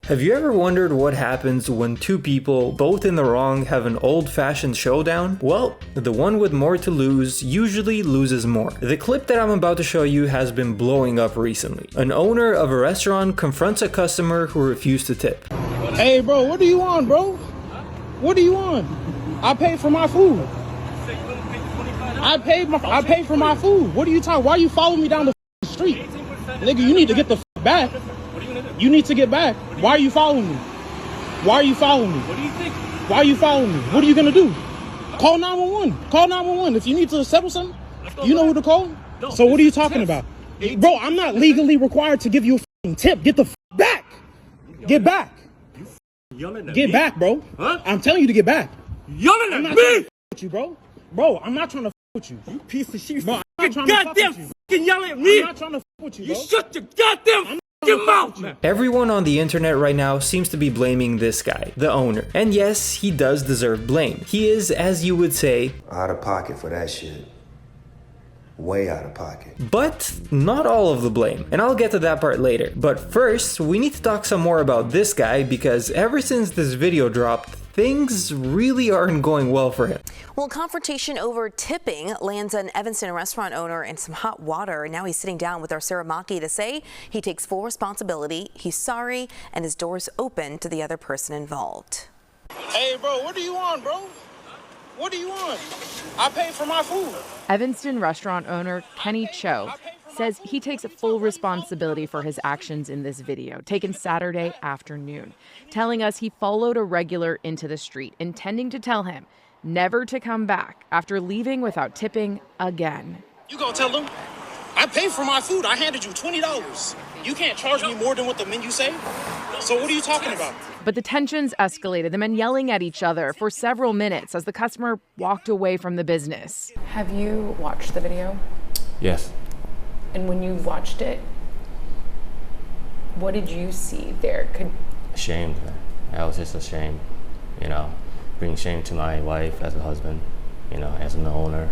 Have you ever wondered what happens when two people, both in the wrong, have an old-fashioned showdown? Well, the one with more to lose usually loses more. The clip that I'm about to show you has been blowing up recently. An owner of a restaurant confronts a customer who refused to tip. Hey bro, what do you want, bro? What do you want? I paid for my food. I paid for my food. What are you talking? Why you following me down the street? Nigga, you need to get the back. You need to get back. Why are you following me? Why are you following me? What do you think? Why are you following me? What are you gonna do? Call 911. Call 911. If you need to settle something, you know who to call? No, so what are you talking about? Bro, I'm not legally required to give you a tip. Get the back. Get back. Get back, bro. Huh? I'm telling you to get back. Yelling I'm at not me! trying to with you, bro. Bro, I'm not trying to with you. You piece of shit. Bro, I'm not trying to Goddamn with you. fucking yelling at me! I'm not trying to with you, You bro. shut your goddamn fucking mouth, man! Everyone on the internet right now seems to be blaming this guy, the owner. And yes, he does deserve blame. He is, as you would say, out of pocket for that shit. Way out of pocket. but not all of the blame. And I'll get to that part later. But first, we need to talk some more about this guy because ever since this video dropped, things really aren't going well for him. Well, confrontation over tipping lands an Evanston restaurant owner in some hot water. And now he's sitting down with our Sarah Maki to say he takes full responsibility, he's sorry, and his door's open to the other person involved. Hey, bro, what do you want, bro? What do you want? I paid for my food. Evanston restaurant owner Kenny Cho says he takes full responsibility for his actions in this video, taken Saturday afternoon, telling us he followed a regular into the street, intending to tell him never to come back after leaving without tipping again. You gonna tell them? I paid for my food. I handed you $20. You can't charge me more than what the menu say. So what are you talking about? But the tensions escalated, the men yelling at each other for several minutes as the customer walked away from the business. Have you watched the video? Yes. And when you watched it, what did you see there? Ashamed. I was just ashamed, bring shame to my wife as a husband, as an owner,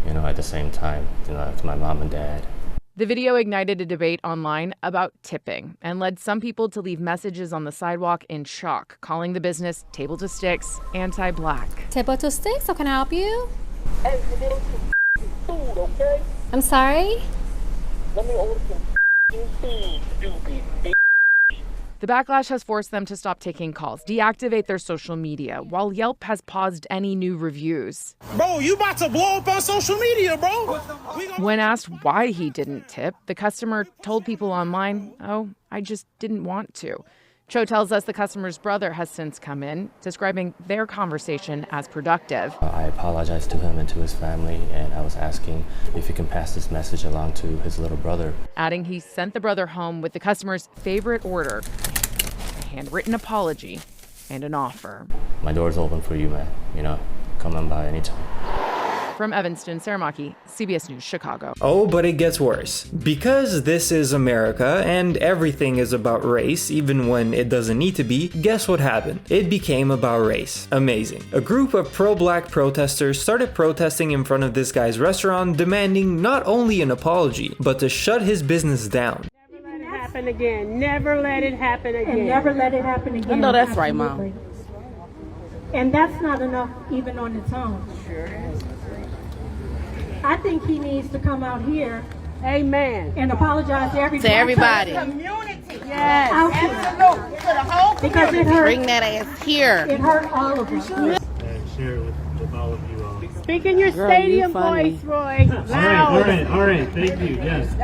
at the same time, to my mom and dad. The video ignited a debate online about tipping and led some people to leave messages on the sidewalk in shock, calling the business Table to Sticks anti-black. Table to Sticks, how can I help you? Hey, you need some food, okay? I'm sorry? Let me order some food, stupid bitch. The backlash has forced them to stop taking calls, deactivate their social media, while Yelp has paused any new reviews. Bro, you about to blow up on social media, bro. When asked why he didn't tip, the customer told people online, "Oh, I just didn't want to." Cho tells us the customer's brother has since come in, describing their conversation as productive. I apologized to him and to his family, and I was asking if he can pass this message along to his little brother. Adding he sent the brother home with the customer's favorite order, a handwritten apology and an offer. My door's open for you, man. Come on by anytime. From Evanston, Sarah Maki, CBS News, Chicago. Oh, but it gets worse. Because this is America and everything is about race, even when it doesn't need to be, guess what happened? It became about race. Amazing. A group of pro-black protesters started protesting in front of this guy's restaurant, demanding not only an apology, but to shut his business down. Never let it happen again. Never let it happen again. And never let it happen again. I know that's Absolutely. right, Mom. And that's not enough even on its own. Sure is. I think he needs to come out here, amen, and apologize to everybody. To everybody. Community. Yes. Out here. To the whole Because community. it hurt. Bring that ass here. It hurt all of us. And share it with all of you all. Speak in your stadium voice, Roy. Loud. All right. Thank you. Yes.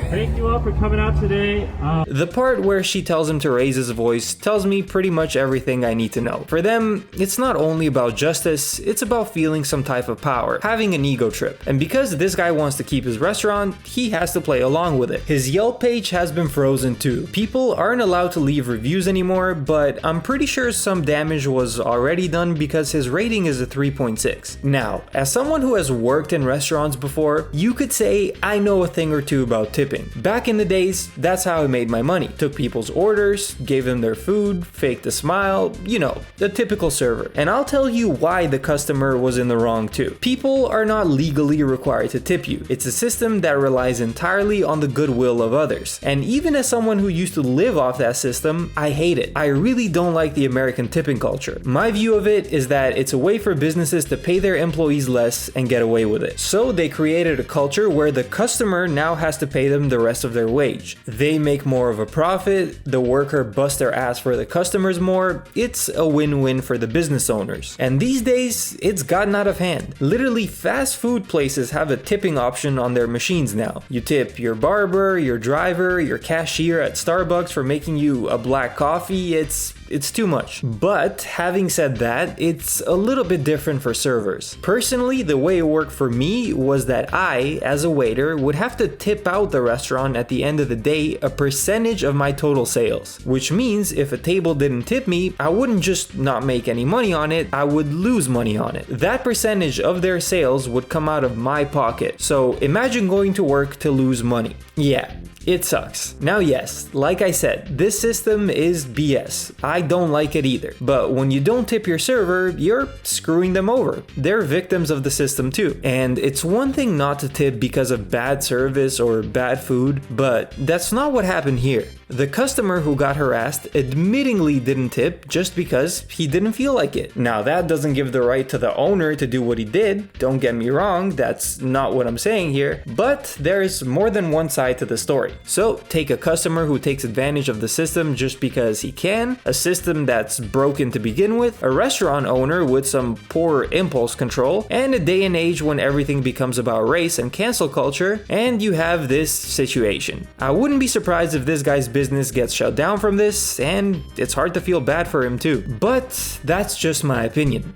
Thank you all for coming out today. The part where she tells him to raise his voice tells me pretty much everything I need to know. For them, it's not only about justice, it's about feeling some type of power, having an ego trip. And because this guy wants to keep his restaurant, he has to play along with it. His Yelp page has been frozen too. People aren't allowed to leave reviews anymore, but I'm pretty sure some damage was already done because his rating is a 3.6. Now, as someone who has worked in restaurants before, you could say I know a thing or two about tipping. Back in the days, that's how I made my money. Took people's orders, gave them their food, faked a smile, you know, the typical server. And I'll tell you why the customer was in the wrong too. People are not legally required to tip you. It's a system that relies entirely on the goodwill of others. And even as someone who used to live off that system, I hate it. I really don't like the American tipping culture. My view of it is that it's a way for businesses to pay their employees less and get away with it. So they created a culture where the customer now has to pay them the rest of their wage. They make more of a profit, the worker busts their ass for the customers more. It's a win-win for the business owners. And these days, it's gotten out of hand. Literally, fast food places have a tipping option on their machines now. You tip your barber, your driver, your cashier at Starbucks for making you a black coffee. It's too much. But having said that, it's a little bit different for servers. Personally, the way it worked for me was that I, as a waiter, would have to tip out the restaurant at the end of the day a percentage of my total sales. Which means if a table didn't tip me, I wouldn't just not make any money on it, I would lose money on it. That percentage of their sales would come out of my pocket. So imagine going to work to lose money. Yeah. It sucks. Now yes, like I said, this system is BS. I don't like it either. But when you don't tip your server, you're screwing them over. They're victims of the system too. And it's one thing not to tip because of bad service or bad food, but that's not what happened here. The customer who got harassed admittingly didn't tip just because he didn't feel like it. Now that doesn't give the right to the owner to do what he did. Don't get me wrong, that's not what I'm saying here. But there's more than one side to the story. So take a customer who takes advantage of the system just because he can, a system that's broken to begin with, a restaurant owner with some poor impulse control, and a day and age when everything becomes about race and cancel culture, and you have this situation. I wouldn't be surprised if this guy's business gets shut down from this, and it's hard to feel bad for him too. But that's just my opinion.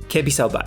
Que bisau bye.